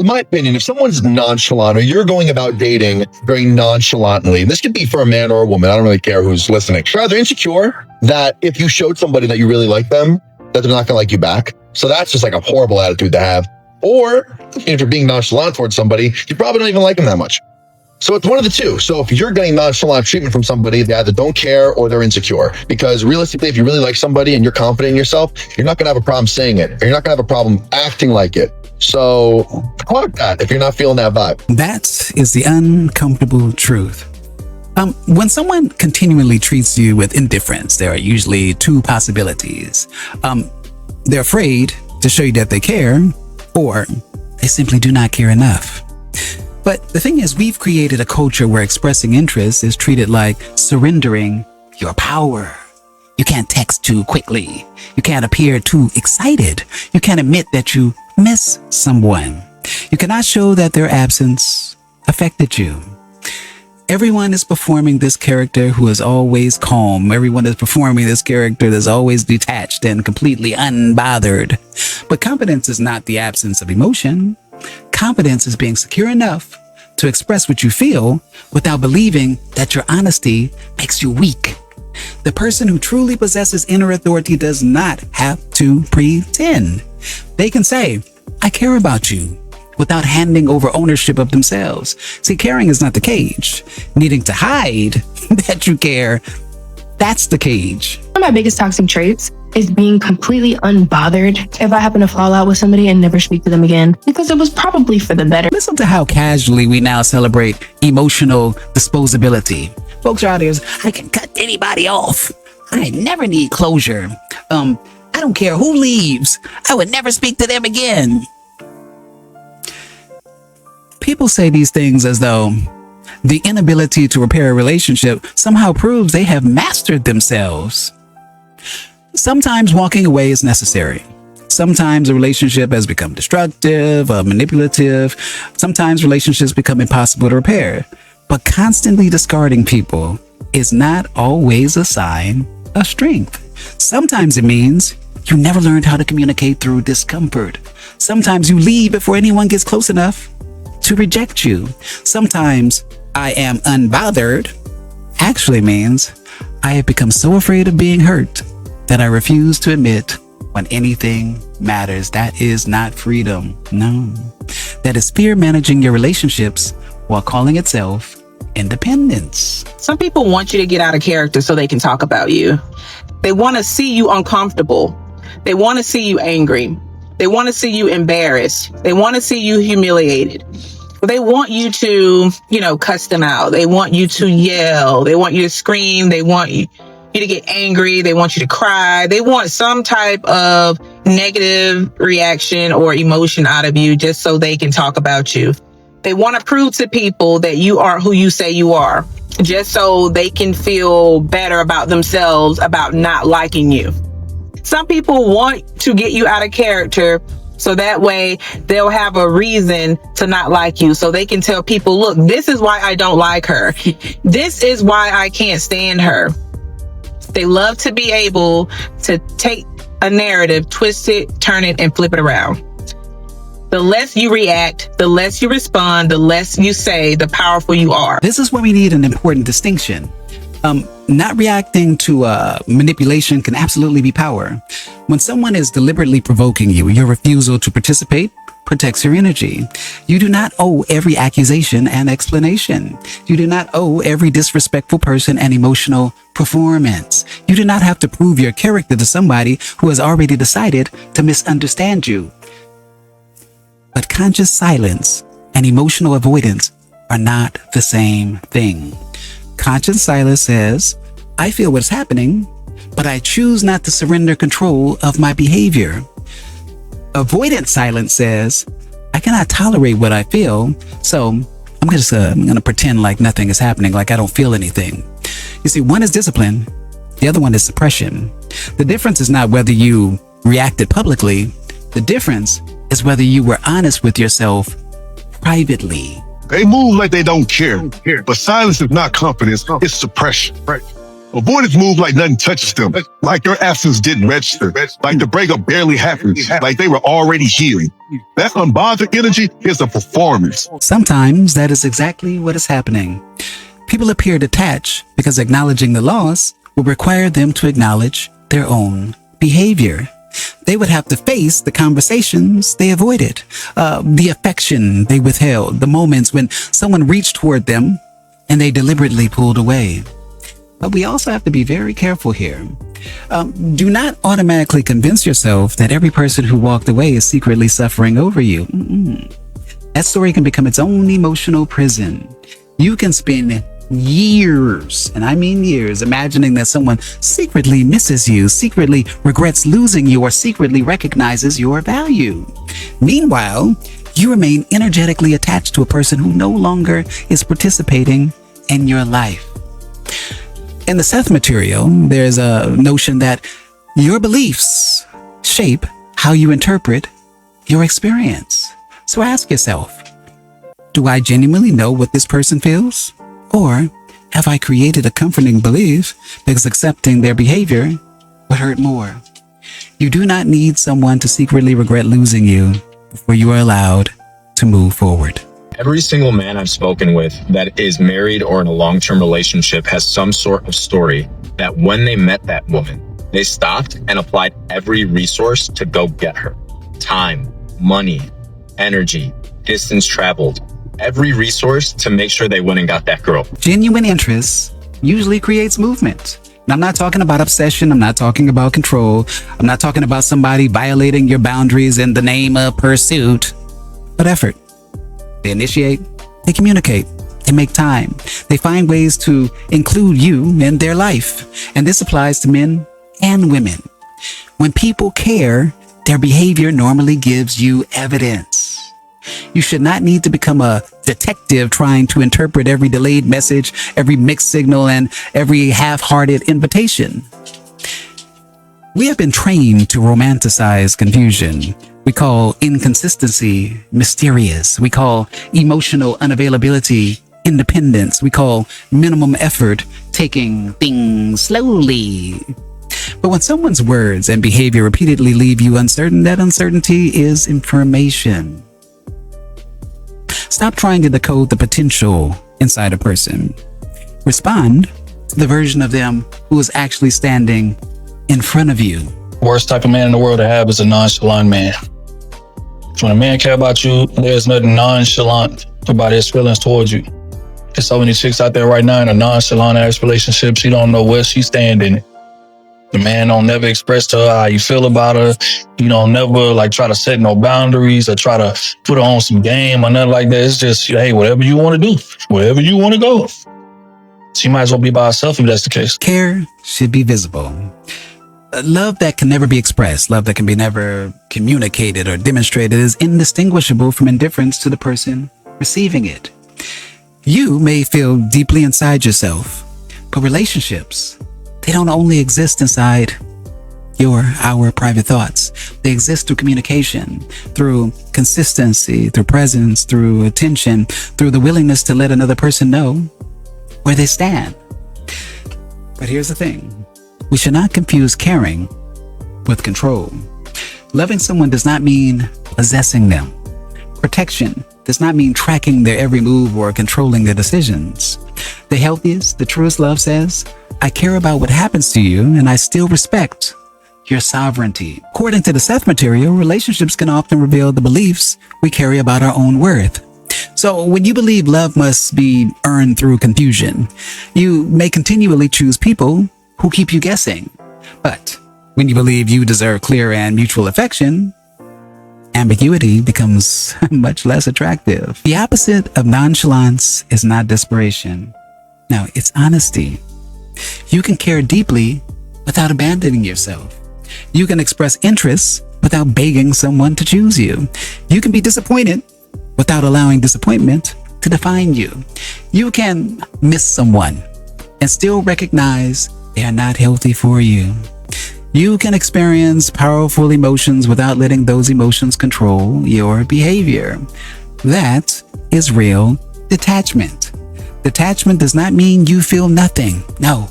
in my opinion, if someone's nonchalant or you're going about dating very nonchalantly, this could be for a man or a woman, I don't really care who's listening. You're either insecure that if you showed somebody that you really like them, that they're not gonna like you back. So that's just like a horrible attitude to have. Or if you're being nonchalant towards somebody, you probably don't even like them that much. So it's one of the two. So if you're getting nonchalant treatment from somebody, they either don't care or they're insecure. Because realistically, if you really like somebody and you're confident in yourself, you're not gonna have a problem saying it, or you're not gonna have a problem acting like it. So clock that if you're not feeling that vibe. That is the uncomfortable truth. When someone continually treats you with indifference, there are usually two possibilities. They're afraid to show you that they care, or they simply do not care enough. But the thing is, we've created a culture where expressing interest is treated like surrendering your power. You can't text too quickly. You can't appear too excited. You can't admit that you miss someone. You cannot show that their absence affected you. Everyone is performing this character who is always calm. Everyone is performing this character that's always detached and completely unbothered. But confidence is not the absence of emotion. Confidence is being secure enough to express what you feel without believing that your honesty makes you weak. The person who truly possesses inner authority does not have to pretend. They can say, I care about you, without handing over ownership of themselves. See, caring is not the cage. Needing to hide that you care, that's the cage. One of my biggest toxic traits is being completely unbothered if I happen to fall out with somebody and never speak to them again, because it was probably for the better. Listen to how casually we now celebrate emotional disposability. Folks are out here, I can cut anybody off. I never need closure. I don't care who leaves. I would never speak to them again. People say these things as though the inability to repair a relationship somehow proves they have mastered themselves. Sometimes walking away is necessary. Sometimes a relationship has become destructive, manipulative. Sometimes relationships become impossible to repair. But constantly discarding people is not always a sign of strength. Sometimes it means you never learned how to communicate through discomfort. Sometimes you leave before anyone gets close enough to reject you. Sometimes I am unbothered actually means I have become so afraid of being hurt that I refuse to admit when anything matters. That is not freedom. No. That is fear managing your relationships while calling itself independence. Some people want you to get out of character so they can talk about you. They want to see you uncomfortable. They want to see you angry. They want to see you embarrassed. They want to see you humiliated. They want you to, cuss them out. They want you to yell. They want you to scream. They want you to get angry. They want you to cry. They want some type of negative reaction or emotion out of you just so they can talk about you. They want to prove to people that you are who you say you are, just so they can feel better about themselves about not liking you. Some people want to get you out of character so that way they'll have a reason to not like you. So they can tell people, look, this is why I don't like her. This is why I can't stand her. They love to be able to take a narrative, twist it, turn it, and flip it around. The less you react, the less you respond, the less you say, the powerful you are. This is where we need an important distinction. Not reacting to manipulation can absolutely be power. When someone is deliberately provoking you, your refusal to participate protects your energy. You do not owe every accusation an explanation. You do not owe every disrespectful person an emotional performance. You do not have to prove your character to somebody who has already decided to misunderstand you. But conscious silence and emotional avoidance are not the same thing. Conscious silence says, I feel what's happening, but I choose not to surrender control of my behavior. Avoidant silence says, I cannot tolerate what I feel, so I'm going to pretend like nothing is happening, like I don't feel anything. You see, one is discipline, the other one is suppression. The difference is not whether you reacted publicly. The difference is whether you were honest with yourself privately. They move like they don't care, but silence is not confidence, it's suppression. Avoidance move like nothing touches them, like their absence didn't register, like the breakup barely happened, like they were already healing. That unbothered energy is a performance. Sometimes that is exactly what is happening. People appear detached because acknowledging the loss will require them to acknowledge their own behavior. They would have to face the conversations they avoided, the affection they withheld, the moments when someone reached toward them and they deliberately pulled away. But we also have to be very careful here. Do not automatically convince yourself that every person who walked away is secretly suffering over you. That story can become its own emotional prison. You can spend years, and I mean years, imagining that someone secretly misses you, secretly regrets losing you, or secretly recognizes your value. Meanwhile, you remain energetically attached to a person who no longer is participating in your life. In the Seth material, there's a notion that your beliefs shape how you interpret your experience. So ask yourself, do I genuinely know what this person feels? Or have I created a comforting belief because accepting their behavior would hurt more? You do not need someone to secretly regret losing you before you are allowed to move forward. Every single man I've spoken with that is married or in a long-term relationship has some sort of story that when they met that woman, they stopped and applied every resource to go get her. Time, money, energy, distance traveled, every resource to make sure they went and got that girl. Genuine interest usually creates movement. And I'm not talking about obsession. I'm not talking about control. I'm not talking about somebody violating your boundaries in the name of pursuit, but effort. They initiate, they communicate, they make time. They find ways to include you in their life. And this applies to men and women. When people care, their behavior normally gives you evidence. You should not need to become a detective trying to interpret every delayed message, every mixed signal, and every half-hearted invitation. We have been trained to romanticize confusion. We call inconsistency mysterious. We call emotional unavailability independence. We call minimum effort taking things slowly. But when someone's words and behavior repeatedly leave you uncertain, that uncertainty is information. Stop trying to decode the potential inside a person. Respond to the version of them who is actually standing in front of you. Worst type of man in the world to have is a nonchalant man. When a man care about you, there's nothing nonchalant about his feelings towards you. There's so many chicks out there right now in a nonchalant ass relationship. She don't know where she stand in it. The man don't never express to her how you feel about her. You don't never like try to set no boundaries or try to put her on some game or nothing like that. It's just, hey, whatever you want to do, wherever you want to go. She might as well be by herself if that's the case. Care should be visible. Love that can never be expressed, love that can be never communicated or demonstrated is indistinguishable from indifference to the person receiving it. You may feel deeply inside yourself, but relationships, they don't only exist inside our private thoughts. They exist through communication, through consistency, through presence, through attention, through the willingness to let another person know where they stand. But here's the thing. We should not confuse caring with control. Loving someone does not mean possessing them. Protection does not mean tracking their every move or controlling their decisions. The healthiest, the truest love says, I care about what happens to you and I still respect your sovereignty. According to the Seth material, relationships can often reveal the beliefs we carry about our own worth. So when you believe love must be earned through confusion, you may continually choose people who keep you guessing. But when you believe you deserve clear and mutual affection, ambiguity becomes much less attractive. The opposite of nonchalance is not desperation. No, it's honesty. You can care deeply without abandoning yourself. You can express interest without begging someone to choose you. You can be disappointed without allowing disappointment to define you. You can miss someone and still recognize they are not healthy for you. You can experience powerful emotions without letting those emotions control your behavior. That is real detachment. Detachment does not mean you feel nothing. No,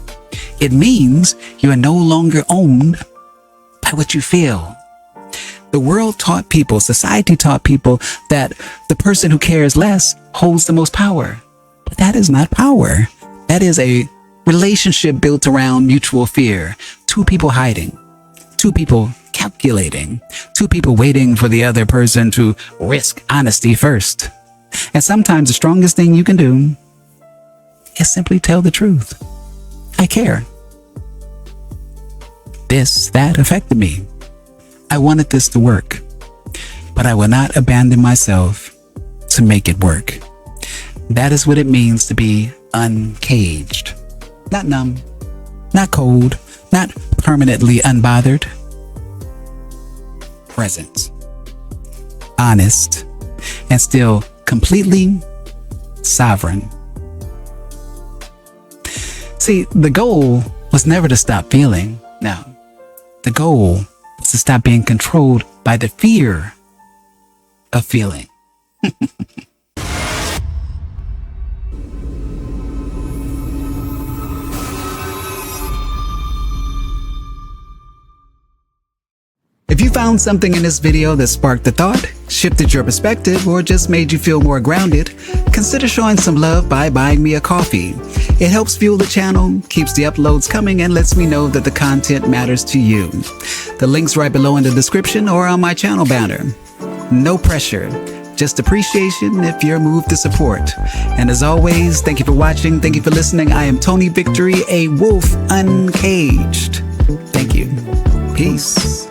It means you are no longer owned by what you feel. The world taught people, society taught people that the person who cares less holds the most power. But that is not power. That is a relationship built around mutual fear. Two people hiding, two people calculating, two people waiting for the other person to risk honesty first. And sometimes the strongest thing you can do is simply tell the truth. I care. That affected me. I wanted this to work, but I will not abandon myself to make it work. That is what it means to be uncaged. Not numb, not cold, not permanently unbothered. Present, honest, and still completely sovereign. See, the goal was never to stop feeling. No, the goal was to stop being controlled by the fear of feeling. If you found something in this video that sparked a thought, shifted your perspective, or just made you feel more grounded, consider showing some love by buying me a coffee. It helps fuel the channel, keeps the uploads coming, and lets me know that the content matters to you. The link's right below in the description or on my channel banner. No pressure, just appreciation if you're moved to support. And as always, thank you for watching, thank you for listening. I am Tony Victory, a wolf uncaged. Thank you. Peace.